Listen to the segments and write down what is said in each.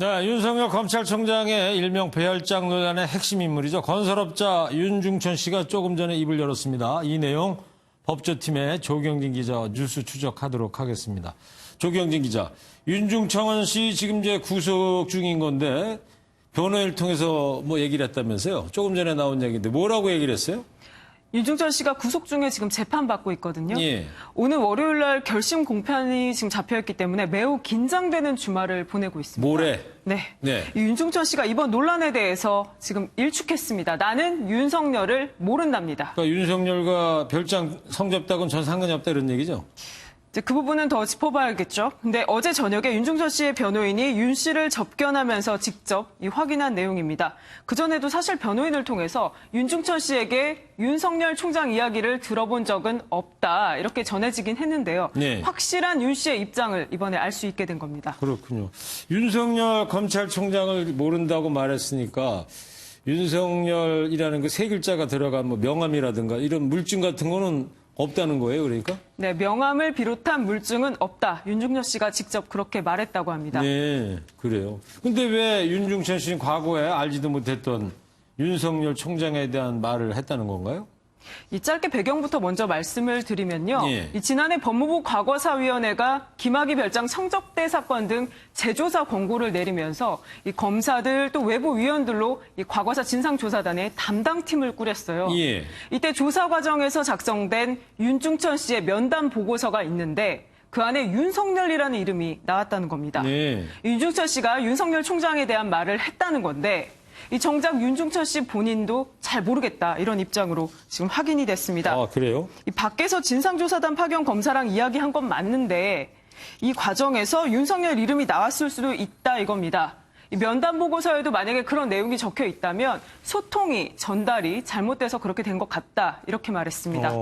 네, 윤석열 검찰총장의 일명 배열장 논란의 핵심 인물이죠. 건설업자 윤중천 씨가 조금 전에 입을 열었습니다. 이 내용 법조팀의 조경진 기자와 뉴스 추적하도록 하겠습니다. 조경진 기자, 윤중천 씨 지금 이제 구속 중인 건데 변호인을 통해서 뭐 얘기를 했다면서요? 조금 전에 나온 얘기인데 뭐라고 얘기를 했어요? 윤중천 씨가 구속 중에 지금 재판받고 있거든요. 예. 오늘 월요일 날 결심 공판이 지금 잡혀있기 때문에 매우 긴장되는 주말을 보내고 있습니다. 모레. 네. 네. 이 윤중천 씨가 이번 논란에 대해서 지금 일축했습니다. 나는 윤석열을 모른답니다. 그러니까 윤석열과 별장 성접다고는 전 상관이 없다 이런 얘기죠? 이제 그 부분은 더 짚어봐야겠죠. 근데 어제 저녁에 윤중천 씨의 변호인이 윤 씨를 접견하면서 직접 확인한 내용입니다. 그전에도 사실 변호인을 통해서 윤중천 씨에게 윤석열 총장 이야기를 들어본 적은 없다 이렇게 전해지긴 했는데요. 네. 확실한 윤 씨의 입장을 이번에 알 수 있게 된 겁니다. 그렇군요. 윤석열 검찰총장을 모른다고 말했으니까 윤석열이라는 그 세 글자가 들어간 뭐 명함이라든가 이런 물증 같은 거는 없다는 거예요, 그러니까? 네, 명함을 비롯한 물증은 없다. 윤중천 씨가 직접 그렇게 말했다고 합니다. 네, 그래요. 근데 왜 윤중천 씨는 과거에 알지도 못했던 윤석열 총장에 대한 말을 했다는 건가요? 이 짧게 배경부터 먼저 말씀을 드리면요. 예. 이 지난해 법무부 과거사위원회가 김학의 별장 성접대 사건 등 재조사 권고를 내리면서 이 검사들 또 외부 위원들로 이 과거사 진상조사단의 담당팀을 꾸렸어요. 예. 이때 조사 과정에서 작성된 윤중천 씨의 면담 보고서가 있는데 그 안에 윤석열이라는 이름이 나왔다는 겁니다. 네. 윤중천 씨가 윤석열 총장에 대한 말을 했다는 건데 이 정작 윤중천 씨 본인도 잘 모르겠다 이런 입장으로 지금 확인이 됐습니다. 아, 그래요? 이 밖에서 진상조사단 파견 검사랑 이야기한 건 맞는데 이 과정에서 윤석열 이름이 나왔을 수도 있다 이겁니다. 이 면담 보고서에도 만약에 그런 내용이 적혀 있다면 소통이 전달이 잘못돼서 그렇게 된 것 같다 이렇게 말했습니다.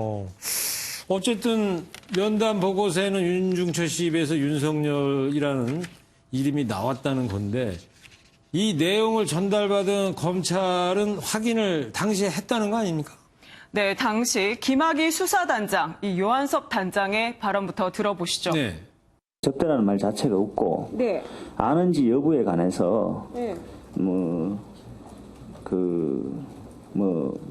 어쨌든 면담 보고서에는 윤중천 씨 입에서 윤석열이라는 이름이 나왔다는 건데 이 내용을 전달받은 검찰은 확인을 당시에 했다는 거 아닙니까? 네, 당시 김학의 수사단장, 이 요한섭 단장의 발언부터 들어보시죠. 네. 적대라는 말 자체가 없고 네. 아는지 여부에 관해서 네.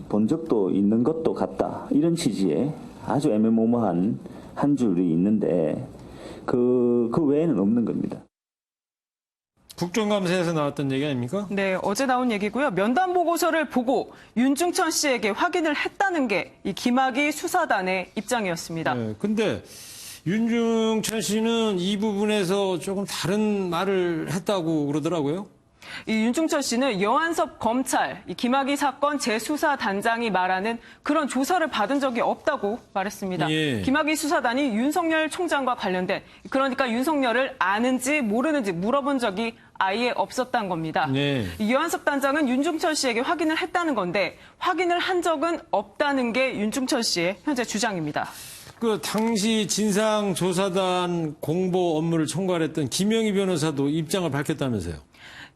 본 적도 있는 것도 같다 이런 취지의 아주 애매모호한 한 줄이 있는데 그 외에는 없는 겁니다. 국정감사에서 나왔던 얘기 아닙니까? 네, 어제 나온 얘기고요. 면담 보고서를 보고 윤중천 씨에게 확인을 했다는 게 이 김학의 수사단의 입장이었습니다. 네. 근데 윤중천 씨는 이 부분에서 조금 다른 말을 했다고 그러더라고요. 이 윤중천 씨는 여한섭 검찰, 이 김학의 사건 재수사단장이 말하는 그런 조사를 받은 적이 없다고 말했습니다. 예. 김학의 수사단이 윤석열 총장과 관련된, 그러니까 윤석열을 아는지 모르는지 물어본 적이 아예 없었다는 겁니다. 네. 이 여한섭 단장은 윤중천 씨에게 확인을 했다는 건데 확인을 한 적은 없다는 게 윤중천 씨의 현재 주장입니다. 그 당시 진상조사단 공보 업무를 총괄했던 김영희 변호사도 입장을 밝혔다면서요.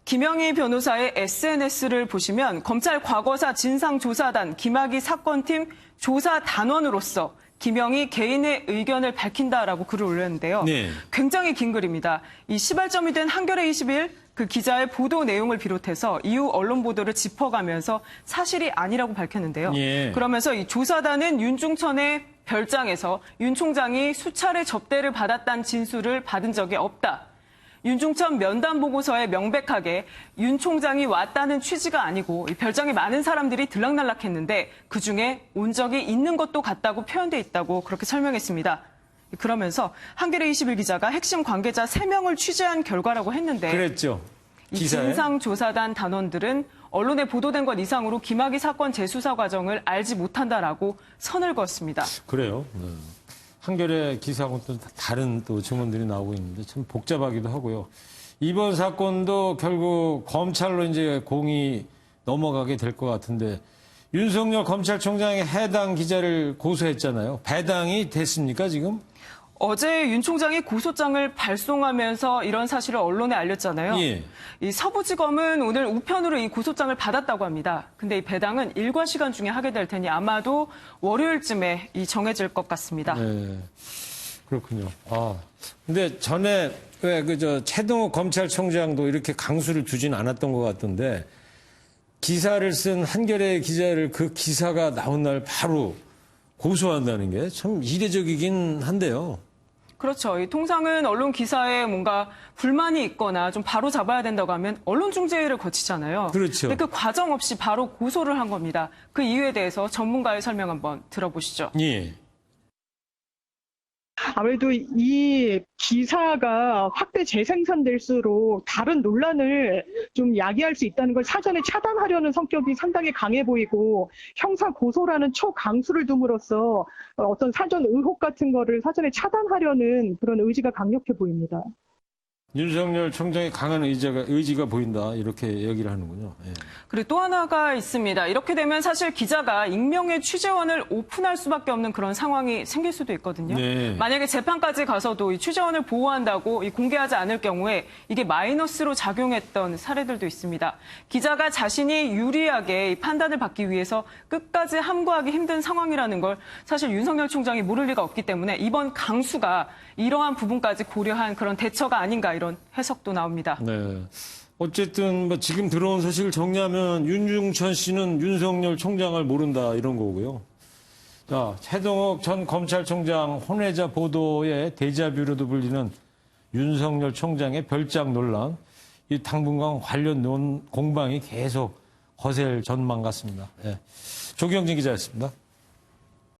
김영희 변호사의 SNS를 보시면 검찰 과거사 진상조사단 김학의 사건팀 조사단원으로서 김영희 개인의 의견을 밝힌다라고 글을 올렸는데요. 네. 굉장히 긴 글입니다. 이 시발점이 된 한겨레 21 그 기자의 보도 내용을 비롯해서 이후 언론 보도를 짚어가면서 사실이 아니라고 밝혔는데요. 예. 그러면서 이 조사단은 윤중천의 별장에서 윤 총장이 수차례 접대를 받았다는 진술을 받은 적이 없다. 윤중천 면담 보고서에 명백하게 윤 총장이 왔다는 취지가 아니고 별장에 많은 사람들이 들락날락했는데 그중에 온 적이 있는 것도 같다고 표현돼 있다고 그렇게 설명했습니다. 그러면서 한겨레 21 기자가 핵심 관계자 3명을 취재한 결과라고 했는데 그랬죠. 이 기사에. 진상조사단 단원들은 언론에 보도된 것 이상으로 김학의 사건 재수사 과정을 알지 못한다라고 선을 그었습니다. 그래요. 네. 한겨레 기사하고는 또 다른 또 증언들이 나오고 있는데 참 복잡하기도 하고요. 이번 사건도 결국 검찰로 이제 공이 넘어가게 될 것 같은데 윤석열 검찰총장이 해당 기자를 고소했잖아요. 배당이 됐습니까, 지금? 어제 윤 총장이 고소장을 발송하면서 이런 사실을 언론에 알렸잖아요. 예. 이 서부지검은 오늘 우편으로 이 고소장을 받았다고 합니다. 근데 이 배당은 일과 시간 중에 하게 될 테니 아마도 월요일쯤에 정해질 것 같습니다. 네. 그렇군요. 근데 전에 왜 최동욱 검찰총장도 이렇게 강수를 두진 않았던 것 같던데 기사를 쓴 한겨레 기자를 그 기사가 나온 날 바로 고소한다는 게 참 이례적이긴 한데요. 그렇죠. 이 통상은 언론 기사에 뭔가 불만이 있거나 좀 바로 잡아야 된다고 하면 언론중재위를 거치잖아요. 그렇죠. 근데 그 과정 없이 바로 고소를 한 겁니다. 그 이유에 대해서 전문가의 설명 한번 들어보시죠. 예. 아무래도 이 기사가 확대 재생산될수록 다른 논란을 좀 야기할 수 있다는 걸 사전에 차단하려는 성격이 상당히 강해 보이고 형사 고소라는 초강수를 둠으로써 어떤 사전 의혹 같은 거를 사전에 차단하려는 그런 의지가 강력해 보입니다. 윤석열 총장의 강한 의지가 보인다 이렇게 얘기를 하는군요. 예. 그리고 또 하나가 있습니다. 이렇게 되면 사실 기자가 익명의 취재원을 오픈할 수밖에 없는 그런 상황이 생길 수도 있거든요. 네. 만약에 재판까지 가서도 이 취재원을 보호한다고 공개하지 않을 경우에 이게 마이너스로 작용했던 사례들도 있습니다. 기자가 자신이 유리하게 이 판단을 받기 위해서 끝까지 함구하기 힘든 상황이라는 걸 사실 윤석열 총장이 모를 리가 없기 때문에 이번 강수가 이러한 부분까지 고려한 그런 대처가 아닌가 이런 해석도 나옵니다. 네. 어쨌든 지금 들어온 소식을 정리하면 윤중천 씨는 윤석열 총장을 모른다 이런 거고요. 자, 최동욱 전 검찰총장 혼외자 보도의 데자뷰로도 불리는 윤석열 총장의 별장 논란, 이 당분간 관련 공방이 계속 거셀 전망 같습니다. 예. 조경진 기자였습니다.